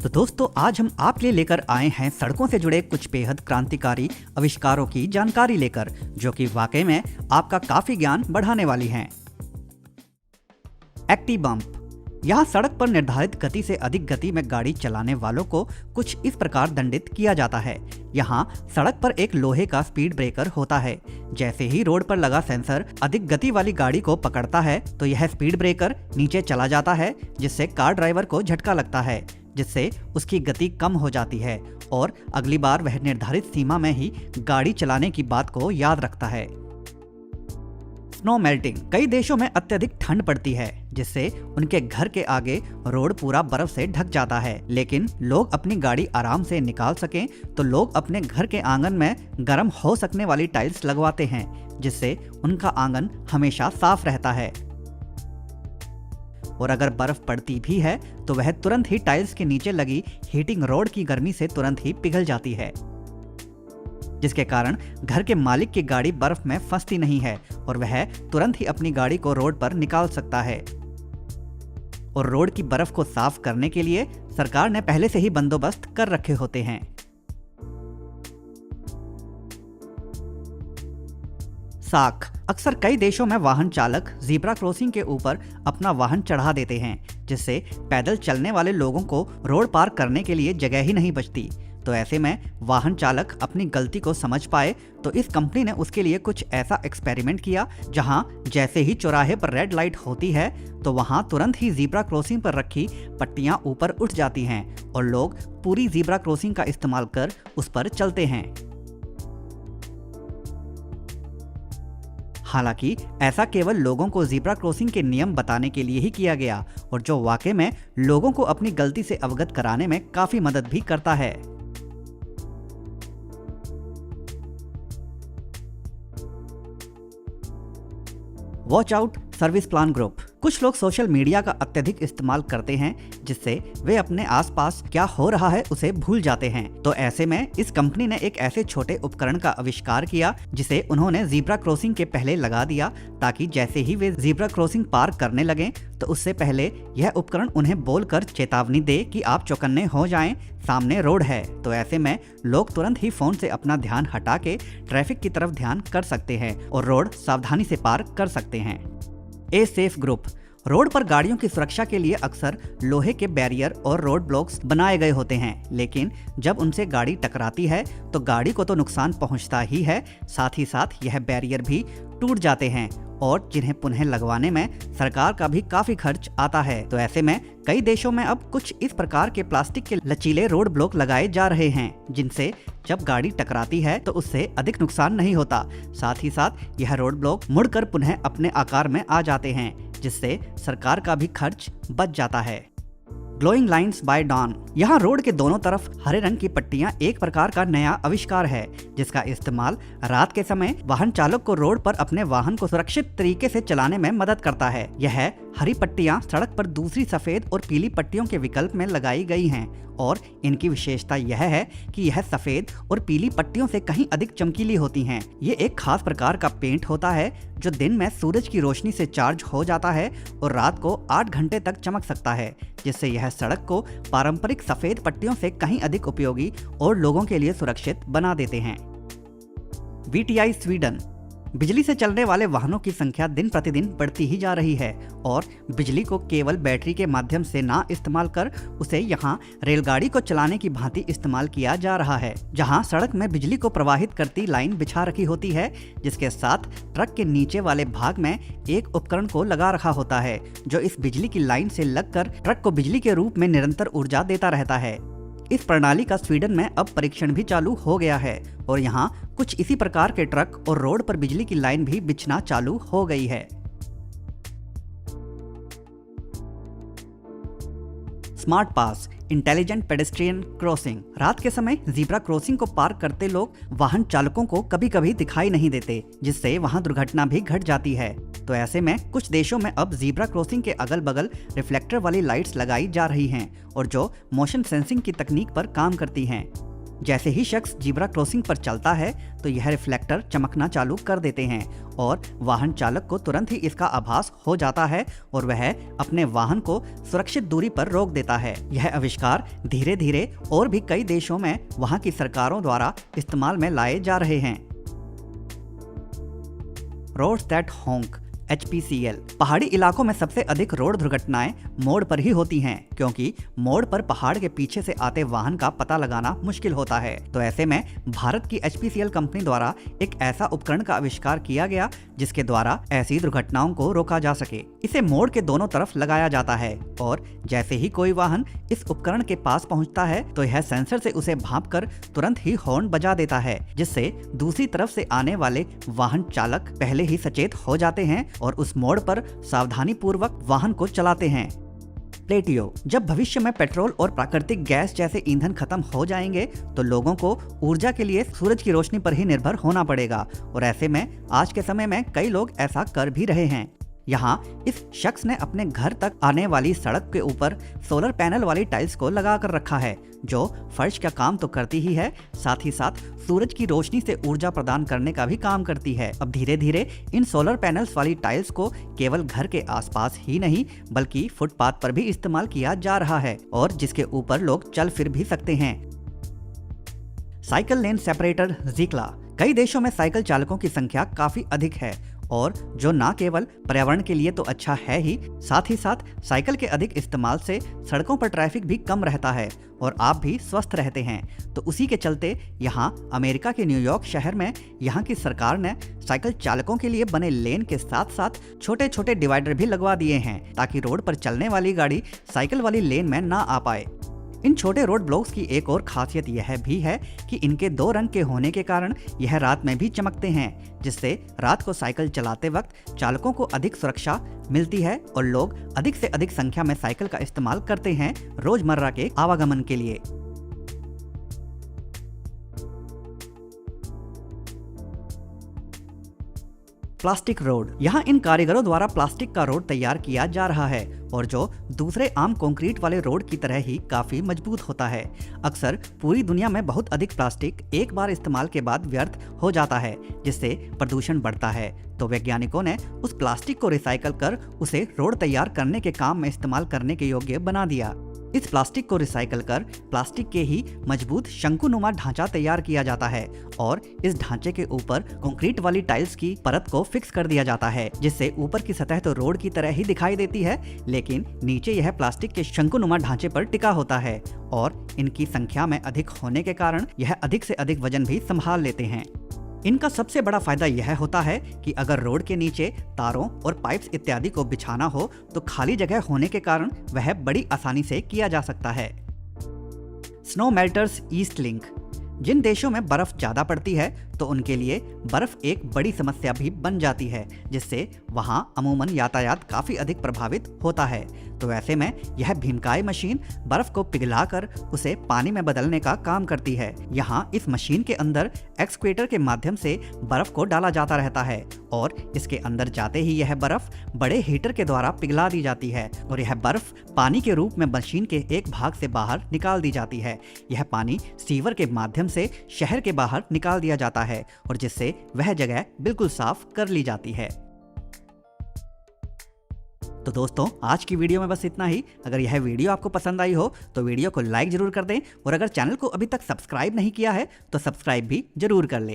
तो दोस्तों आज हम आपके लिए लेकर आए हैं सड़कों से जुड़े कुछ बेहद क्रांतिकारी आविष्कारों की जानकारी लेकर, जो कि वाकई में आपका काफी ज्ञान बढ़ाने वाली हैं। एक्टी बम्प। यहाँ सड़क पर निर्धारित गति से अधिक गति में गाड़ी चलाने वालों को कुछ इस प्रकार दंडित किया जाता है। यहाँ सड़क पर एक लोहे का स्पीड ब्रेकर होता है। जैसे ही रोड पर लगा सेंसर अधिक गति वाली गाड़ी को पकड़ता है तो यह स्पीड ब्रेकर नीचे चला जाता है, जिससे कार ड्राइवर को झटका लगता है, जिससे उसकी गति कम हो जाती है और अगली बार वह निर्धारित सीमा में ही गाड़ी चलाने की बात को याद रखता है। Snow melting. कई देशों में अत्यधिक ठंड पड़ती है, जिससे उनके घर के आगे रोड पूरा बर्फ से ढक जाता है। लेकिन लोग अपनी गाड़ी आराम से निकाल सकें तो लोग अपने घर के आंगन में गर्म हो सकने वाली टाइल्स लगवाते हैं, जिससे उनका आंगन हमेशा साफ रहता है। और अगर बर्फ पड़ती भी है तो वह तुरंत ही टाइल्स के नीचे लगी हीटिंग रॉड की गर्मी से तुरंत ही पिघल जाती है, जिसके कारण घर के मालिक की गाड़ी बर्फ में फंसती नहीं है और वह तुरंत ही अपनी गाड़ी को रोड पर निकाल सकता है। और रोड की बर्फ को साफ करने के लिए सरकार ने पहले से ही बंदोबस्त कर रखे होते हैं। साख। अक्सर कई देशों में वाहन चालक ज़ीब्रा क्रॉसिंग के ऊपर अपना वाहन चढ़ा देते हैं, जिससे पैदल चलने वाले लोगों को रोड पार करने के लिए जगह ही नहीं बचती। तो ऐसे में वाहन चालक अपनी गलती को समझ पाए तो इस कंपनी ने उसके लिए कुछ ऐसा एक्सपेरिमेंट किया, जहां जैसे ही चौराहे पर रेड लाइट होती है तो वहां तुरंत ही ज़ीब्रा क्रॉसिंग पर रखी पट्टियां ऊपर उठ जाती हैं और लोग पूरी ज़ीब्रा क्रॉसिंग का इस्तेमाल कर उस पर चलते हैं। हालांकि ऐसा केवल लोगों को ज़ीब्रा क्रॉसिंग के नियम बताने के लिए ही किया गया, और जो वाकई में लोगों को अपनी गलती से अवगत कराने में काफी मदद भी करता है। Watch out service plan group. कुछ लोग सोशल मीडिया का अत्यधिक इस्तेमाल करते हैं, जिससे वे अपने आसपास क्या हो रहा है उसे भूल जाते हैं। तो ऐसे में इस कंपनी ने एक ऐसे छोटे उपकरण का आविष्कार किया, जिसे उन्होंने ज़ीब्रा क्रॉसिंग के पहले लगा दिया, ताकि जैसे ही वे ज़ीब्रा क्रॉसिंग पार करने लगें तो उससे पहले यह उपकरण उन्हें बोलकर चेतावनी दे कि आप चौकन्ने हो जाएं, सामने रोड है। तो ऐसे में लोग तुरंत ही फोन से अपना ध्यान हटा के ट्रैफिक की तरफ ध्यान कर सकते हैं और रोड सावधानी से पार कर सकते हैं। A safe group. रोड पर गाड़ियों की सुरक्षा के लिए अक्सर लोहे के बैरियर और रोड ब्लॉक्स बनाए गए होते हैं, लेकिन जब उनसे गाड़ी टकराती है तो गाड़ी को तो नुकसान पहुंचता ही है, साथ ही साथ यह बैरियर भी टूट जाते हैं और जिन्हें पुनः लगवाने में सरकार का भी काफी खर्च आता है। तो ऐसे में कई देशों में अब कुछ इस प्रकार के प्लास्टिक के लचीले रोड ब्लॉक लगाए जा रहे हैं, जिनसे जब गाड़ी टकराती है तो उससे अधिक नुकसान नहीं होता। साथ ही साथ यह रोड ब्लॉक मुड़कर पुनः अपने आकार में आ जाते हैं, जिससे सरकार का भी खर्च बच जाता है। Glowing lines by dawn. यहाँ रोड के दोनों तरफ हरे रंग की पट्टियां एक प्रकार का नया आविष्कार है, जिसका इस्तेमाल रात के समय वाहन चालक को रोड पर अपने वाहन को सुरक्षित तरीके से चलाने में मदद करता है। यह हरी पट्टियां सड़क पर दूसरी सफेद और पीली पट्टियों के विकल्प में लगाई गई हैं और इनकी विशेषता यह है कि यह सफेद और पीली पट्टियों से कहीं अधिक चमकीली होती हैं। ये एक खास प्रकार का पेंट होता है जो दिन में सूरज की रोशनी से चार्ज हो जाता है और रात को 8 घंटे तक चमक सकता है, जिससे यह सड़क को पारंपरिक सफेद पट्टियों से कहीं अधिक उपयोगी और लोगों के लिए सुरक्षित बना देते हैं। VTI Sweden. बिजली से चलने वाले वाहनों की संख्या दिन प्रतिदिन बढ़ती ही जा रही है और बिजली को केवल बैटरी के माध्यम से ना इस्तेमाल कर उसे यहाँ रेलगाड़ी को चलाने की भांति इस्तेमाल किया जा रहा है, जहाँ सड़क में बिजली को प्रवाहित करती लाइन बिछा रखी होती है, जिसके साथ ट्रक के नीचे वाले भाग में एक उपकरण को लगा रखा होता है, जो इस बिजली की लाइन से लगकर ट्रक को बिजली के रूप में निरंतर ऊर्जा देता रहता है। इस प्रणाली का स्वीडन में अब परीक्षण भी चालू हो गया है और यहाँ कुछ इसी प्रकार के ट्रक और रोड पर बिजली की लाइन भी बिछना चालू हो गई है। स्मार्ट पास इंटेलिजेंट पेडेस्ट्रियन क्रॉसिंग। रात के समय ज़ीब्रा क्रॉसिंग को पार करते लोग वाहन चालकों को कभी कभी दिखाई नहीं देते, जिससे वहां दुर्घटना भी घट जाती है। तो ऐसे में कुछ देशों में अब ज़ीब्रा क्रॉसिंग के अगल बगल रिफ्लेक्टर वाली लाइट्स लगाई जा रही हैं और जो मोशन सेंसिंग की तकनीक पर काम करती हैं। जैसे ही शख्स जीब्रा क्रॉसिंग पर चलता है तो यह रिफ्लेक्टर चमकना चालू कर देते हैं और वाहन चालक को तुरंत ही इसका आभास हो जाता है और वह अपने वाहन को सुरक्षित दूरी पर रोक देता है। यह आविष्कार धीरे धीरे और भी कई देशों में वहां की सरकारों द्वारा इस्तेमाल में लाए जा रहे हैं। Roads that honk HPCL। पहाड़ी इलाकों में सबसे अधिक रोड दुर्घटनाएं मोड़ पर ही होती हैं, क्योंकि मोड़ पर पहाड़ के पीछे से आते वाहन का पता लगाना मुश्किल होता है। तो ऐसे में भारत की HPCL कंपनी द्वारा एक ऐसा उपकरण का आविष्कार किया गया जिसके द्वारा ऐसी दुर्घटनाओं को रोका जा सके। इसे मोड़ के दोनों तरफ लगाया जाता है और जैसे ही कोई वाहन इस उपकरण के पास पहुंचता है तो यह सेंसर से उसे भांपकर तुरंत ही हॉर्न बजा देता है, जिससे दूसरी तरफ से आने वाले वाहन चालक पहले ही सचेत हो जाते हैं और उस मोड़ पर सावधानी पूर्वक वाहन को चलाते हैं। प्लेटियो। जब भविष्य में पेट्रोल और प्राकृतिक गैस जैसे ईंधन खत्म हो जाएंगे तो लोगों को ऊर्जा के लिए सूरज की रोशनी पर ही निर्भर होना पड़ेगा और ऐसे में आज के समय में कई लोग ऐसा कर भी रहे हैं। यहाँ इस शख्स ने अपने घर तक आने वाली सड़क के ऊपर सोलर पैनल वाली टाइल्स को लगा कर रखा है, जो फर्श का काम तो करती ही है, साथ ही साथ सूरज की रोशनी से ऊर्जा प्रदान करने का भी काम करती है। अब धीरे धीरे इन सोलर पैनल्स वाली टाइल्स को केवल घर के आसपास ही नहीं बल्कि फुटपाथ पर भी इस्तेमाल किया जा रहा है और जिसके ऊपर लोग चल फिर भी सकते हैं। साइकिल लेन सेपरेटर ज़िक्ला। कई देशों में साइकिल चालकों की संख्या काफी अधिक है और जो न केवल पर्यावरण के लिए तो अच्छा है ही, साथ ही साथ साइकिल के अधिक इस्तेमाल से सड़कों पर ट्रैफिक भी कम रहता है और आप भी स्वस्थ रहते हैं। तो उसी के चलते यहाँ अमेरिका के न्यूयॉर्क शहर में यहाँ की सरकार ने साइकिल चालकों के लिए बने लेन के साथ साथ छोटे छोटे डिवाइडर भी लगवा दिए हैं ताकि रोड पर चलने वाली गाड़ी साइकिल वाली लेन में ना आ पाए। इन छोटे रोड ब्लॉक्स की एक और खासियत यह भी है कि इनके 2 रंग के होने के कारण यह रात में भी चमकते हैं, जिससे रात को साइकिल चलाते वक्त चालकों को अधिक सुरक्षा मिलती है और लोग अधिक से अधिक संख्या में साइकिल का इस्तेमाल करते हैं रोजमर्रा के आवागमन के लिए। Plastic road. यहाँ इन कारीगरों द्वारा प्लास्टिक का रोड तैयार किया जा रहा है और जो दूसरे आम कंक्रीट वाले रोड की तरह ही काफी मजबूत होता है। अक्सर पूरी दुनिया में बहुत अधिक प्लास्टिक एक बार इस्तेमाल के बाद व्यर्थ हो जाता है, जिससे प्रदूषण बढ़ता है। तो वैज्ञानिकों ने उस प्लास्टिक को रिसाइकल कर उसे रोड तैयार करने के काम में इस्तेमाल करने के योग्य बना दिया। इस प्लास्टिक को रिसाइकल कर प्लास्टिक के ही मजबूत शंकुनुमा ढांचा तैयार किया जाता है और इस ढांचे के ऊपर कंक्रीट वाली टाइल्स की परत को फिक्स कर दिया जाता है, जिससे ऊपर की सतह तो रोड की तरह ही दिखाई देती है, लेकिन नीचे यह प्लास्टिक के शंकुनुमा ढांचे पर टिका होता है और इनकी संख्या में अधिक होने के कारण यह अधिक से अधिक वजन भी संभाल लेते हैं। इनका सबसे बड़ा फायदा यह होता है कि अगर रोड के नीचे तारों और पाइप्स इत्यादि को बिछाना हो तो खाली जगह होने के कारण वह बड़ी आसानी से किया जा सकता है। Snow melters east link. जिन देशों में बर्फ ज्यादा पड़ती है तो उनके लिए बर्फ एक बड़ी समस्या भी बन जाती है, जिससे वहां अमूमन यातायात काफी अधिक प्रभावित होता है। तो ऐसे में यह भीमकाय मशीन बर्फ को पिघलाकर उसे पानी में बदलने का काम करती है। यहाँ इस मशीन के अंदर एक्सक्वेटर के माध्यम से बर्फ को डाला जाता रहता है और इसके अंदर जाते ही यह बर्फ बड़े हीटर के द्वारा पिघला दी जाती है और यह बर्फ पानी के रूप में मशीन के एक भाग से बाहर निकाल दी जाती है। यह पानी सीवर के माध्यम से शहर के बाहर निकाल दिया जाता है और जिससे वह जगह बिल्कुल साफ कर ली जाती है। तो दोस्तों, आज की वीडियो में बस इतना ही। अगर यह वीडियो आपको पसंद आई हो तो वीडियो को लाइक जरूर कर दें और अगर चैनल को अभी तक सब्सक्राइब नहीं किया है तो सब्सक्राइब भी जरूर कर लें।